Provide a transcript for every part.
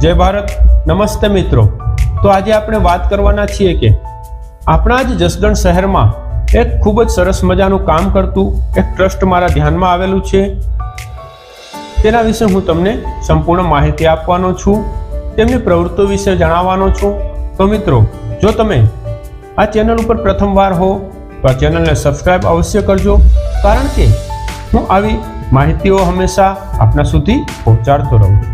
जय भारत। नमस्ते मित्रों। तो आज આપણે વાત કરવાના છીએ કે આપણા જ જસદણ શહેરમાં એક ખૂબ જ સરસ મજાનું કામ કરતું એક ટ્રસ્ટ મારા ધ્યાનમાં આવેલું છે। તેના વિશે હું તમને સંપૂર્ણ માહિતી આપવાનો છું, તેમની પ્રવૃત્તિઓ વિશે જણાવવાનો છું। તો મિત્રો, જો તમે આ ચેનલ ઉપર પ્રથમવાર હો તો આ ચેનલને સબસ્ક્રાઇબ અવશ્ય કરજો, કારણ કે હું આવી માહિતીઓ હંમેશા આપના સુધી પહોંચાડતો રહું છું।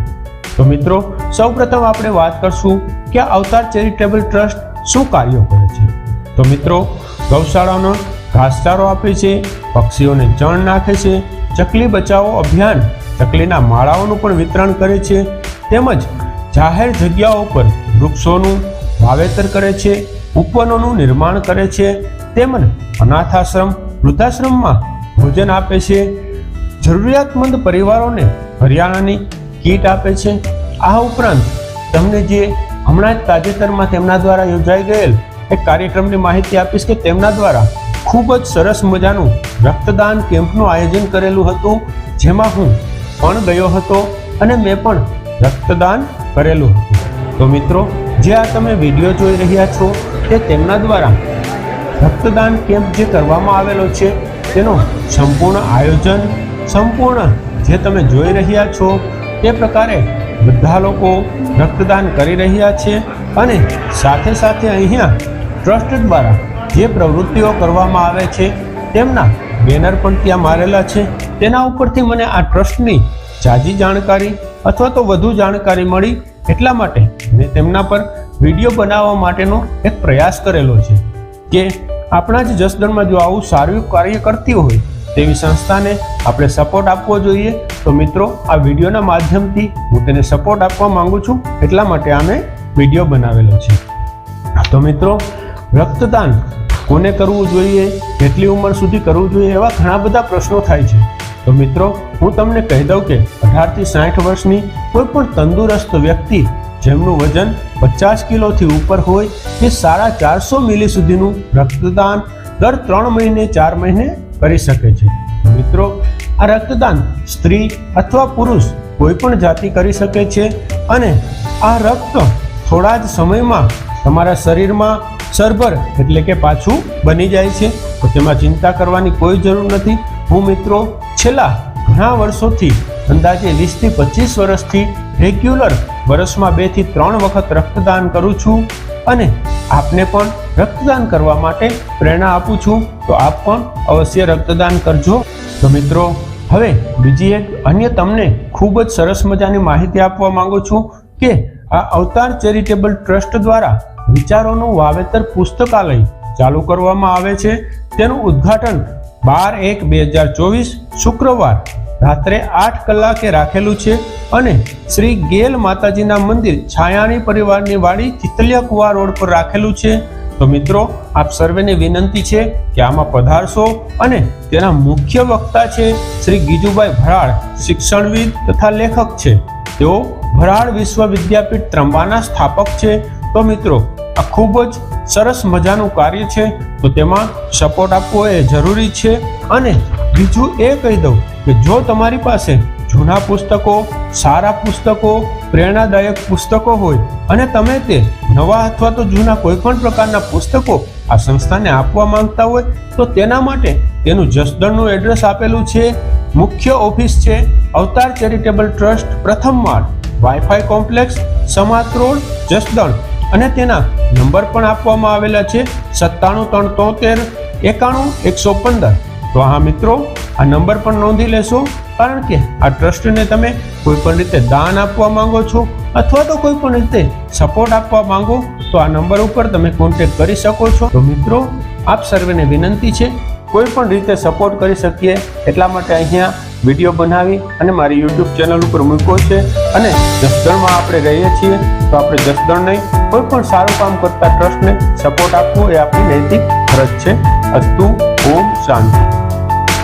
તો મિત્રો, સૌપ્રથમ આપણે વાત કરશું કે અવતાર ચેરિટેબલ ટ્રસ્ટ શું કાર્યો કરે છે। તો મિત્રો, ગૌશાળાનો ઘાસચારો આપે છે, પક્ષીઓને ચણ નાખે છે, ચકલી બચાવો અભિયાન ચકલીના માળાઓનું પણ વિતરણ કરે છે, તેમજ જાહેર જગ્યાઓ પર વૃક્ષોનું વાવેતર કરે છે, ઉપવનોનું નિર્માણ કરે છે, તેમજ અનાથાશ્રમ વૃદ્ધાશ્રમમાં ભોજન આપે છે, જરૂરિયાતમંદ પરિવારોને હરિયાણાની કીટ આપે છે। આ ઉપરાંત તમને જે હમણાં જ તાજેતરમાં તેમના દ્વારા યોજાઈ ગયેલ એક કાર્યક્રમની માહિતી આપીશ કે તેમના દ્વારા ખૂબ જ સરસ મજાનું રક્તદાન કેમ્પનું આયોજન કરેલું હતું, જેમાં હું પણ ગયો હતો અને મેં પણ રક્તદાન કરેલું હતું। તો મિત્રો, જે આ તમે વિડીયો જોઈ રહ્યા છો તે તેમના દ્વારા રક્તદાન કેમ્પ જે કરવામાં આવેલો છે તેનો સંપૂર્ણ આયોજન, સંપૂર્ણ જે તમે જોઈ રહ્યા છો તે પ્રકારે બધા લોકો રક્તદાન કરી રહ્યા છે અને સાથે સાથે અહીંયા ટ્રસ્ટ દ્વારા જે પ્રવૃત્તિઓ કરવામાં આવે છે તેમના બેનર પણ ત્યાં મારેલા છે। તેના ઉપરથી મને આ ટ્રસ્ટની ઝાઝી જાણકારી અથવા તો વધુ જાણકારી મળી, એટલા માટે મેં તેમના પર વિડીયો બનાવવા માટેનો એક પ્રયાસ કરેલો છે કે આપણા જ જસદણમાં જો આવું સારું કાર્ય કરતી હોય તેવી સંસ્થાને આપણે સપોર્ટ આપવો જોઈએ। તો મિત્રો, આ વિડીયોના માધ્યમથી હું તેને સપોર્ટ આપવા માંગુ છું, એટલા માટે આ મેં વિડીયો બનાવેલો છે। તો મિત્રો, રક્તદાન કોને કરવું જોઈએ, કેટલી ઉંમર સુધી કરવું જોઈએ, એવા ઘણા બધા પ્રશ્નો થાય છે। તો મિત્રો, હું તમને કહી દઉં કે 18 થી 60 વર્ષની કોઈ પણ તંદુરસ્ત વ્યક્તિ જેમનું વજન 50 કિલોથી ઉપર હોય તે 450 મિલી સુધીનું રક્તદાન દર 3 મહિને 4 મહિને કરી શકે છે। મિત્રો, આ રક્તદાન સ્ત્રી અથવા પુરુષ કોઈ પણ જાતિ કરી શકે છે અને આ રક્ત થોડા જ સમયમાં તમારા શરીરમાં સરભર એટલે કે પાછું બની જાય છે। તો તેમાં ચિંતા કરવાની કોઈ જરૂર નથી। હું મિત્રો છેલ્લા ઘણા વર્ષોથી અંદાજે 20 થી 25 વર્ષથી રેગ્યુલર વર્ષમાં 2 થી 3 વખત રક્તદાન કરું છું અને આપને પણ રક્તદાન કરવા માટે પ્રેરણા આપું છું। તો આપ પણ અવશ્ય રક્તદાન કરજો। તો મિત્રો, હવે બીજી એક અન્ય તમને ખૂબ જ સરસ મજાની માહિતી આપવા માંગુ છું કે આ અવતાર ચેરિટેબલ ટ્રસ્ટ દ્વારા વિચારોનું વાવેતર પુસ્તકાલય ચાલુ કરવામાં આવે છે। તેનું ઉદ્ઘાટન 12/1/2024 શુક્રવાર રાત્રે 8 કલાકે રાખેલું છે અને શ્રી ગેલ માતાજીના મંદિર છાયાણી પરિવારની વાડી ચિતલિયા કુવા રોડ પર રાખેલું છે। તો મિત્રો, આપ સર્વેને વિનંતી છે કે આમાં પધારશો અને તેના મુખ્ય વક્તા છે શ્રી ગીજુભાઈ ભરાડ, શિક્ષણવિદ તથા લેખક છે। તેઓ ભરાડ વિશ્વવિદ્યાપીઠ ત્રંબાના સ્થાપક છે। તો મિત્રો, આ ખૂબ જ સરસ મજાનું કાર્ય છે, તો તેમાં સપોર્ટ આપવો એ જરૂરી છે। અને બીજું એ કહી દઉં કે જો તમારી પાસે જૂના પુસ્તકો, સારા પુસ્તકો, પ્રેરણાદાયક પુસ્તકો હોય અને તમે તે નવા અથવા તો જૂના કોઈ પણ પ્રકારના પુસ્તકો આ સંસ્થાને આપવા માંગતા હોય તો તેના માટે તેનું જસદણનું એડ્રેસ આપેલું છે। મુખ્ય ઓફિસ છે અવતાર ચેરિટેબલ ટ્રસ્ટ, પ્રથમ માળ, વાઈફાઈ કોમ્પ્લેક્સ, સમાત રોડ, જસદણ, અને તેના નંબર પણ આપવામાં આવેલા છે 97 373 91 115। તો હા મિત્રો, આ નંબર પણ નોંધી લેશો, કારણ કે આ ટ્રસ્ટને તમે કોઈ પણ રીતે દાન આપવા માંગો છો અથવા તો કોઈ પણ રીતે સપોર્ટ આપવા માંગો તો આ નંબર ઉપર તમે કોન્ટેક્ટ કરી શકો છો। તો મિત્રો, આપ સર્વેને વિનંતી છે કોઈ પણ રીતે સપોર્ટ કરી શકીએ એટલા માટે અહીંયા વિડીયો બનાવી અને મારી YouTube ચેનલ ઉપર મૂક્યો છે। અને જસદણમાં આપણે રહીએ છીએ તો આપણે જસદણ નહીં, કોઈ પણ સારું કામ કરતા ટ્રસ્ટને સપોર્ટ આપવો એ આપણી નૈતિક ફરજ છે। અસ્તુ, ઓમ શાંતિ।